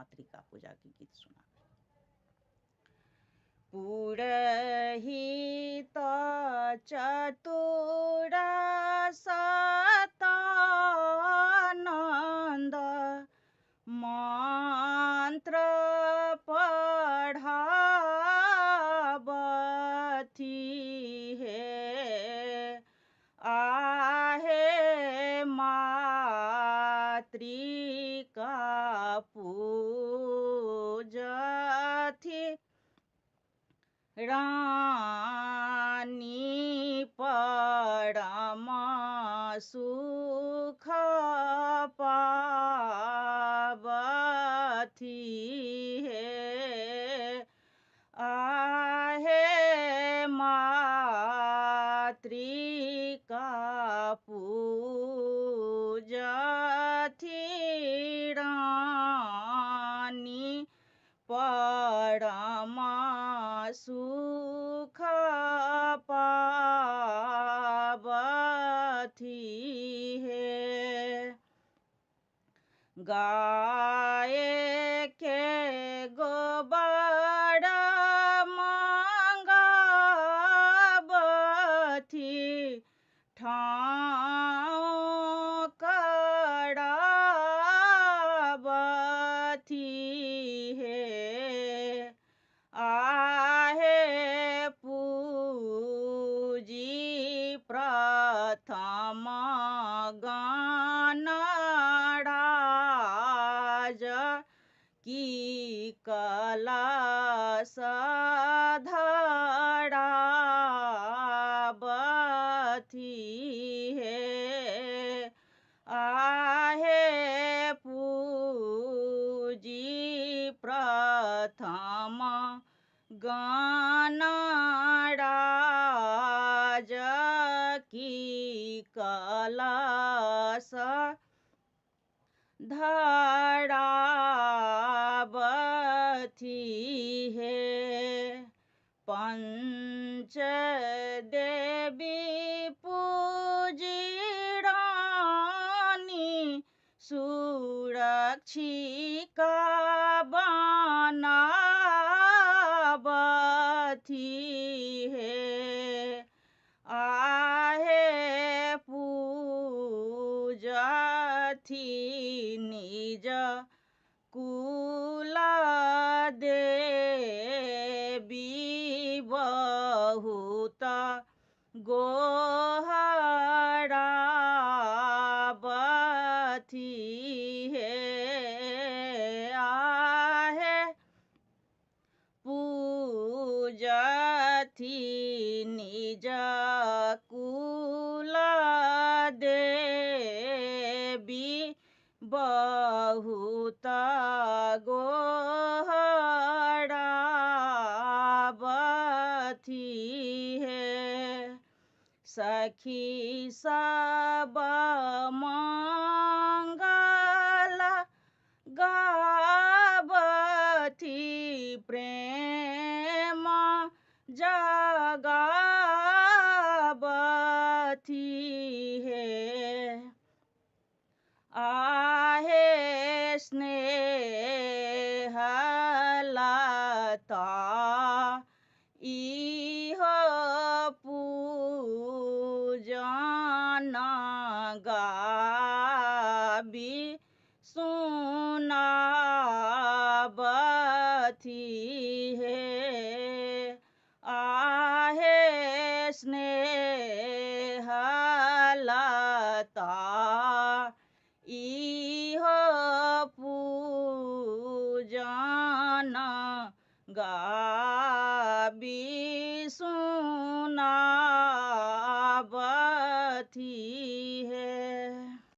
मातृका पूजा के गीत सुना। पुरहित चतुर सतानंद मंत्र पढ़ावथि हे, आहे मातृका पूजथि रानी परम सुख पावथि हे, आहे मातृका पूजथि रानी परम सुख पावथि हे। गाय के गोबर मंगावथि ठाव करावथि हे, आहे पूजी प्रथम गणराज की कलश धरावथि हे, आहे पूजी प्रथम गणराज की कलश धरावथि हे। पंच देवी पूजी रानी सुरक्षिका बनावथि हे, आहे पूजथि निज कुल देवी बहुत गोहरावथि हे, आहे पूजथि निज कुल देवी बहुत गोहरावथि हे। सखी सब मंगल गावथि प्रेम जगावथि हे, आहे स्नेह लता इहो पूजन गाबी सुनावथि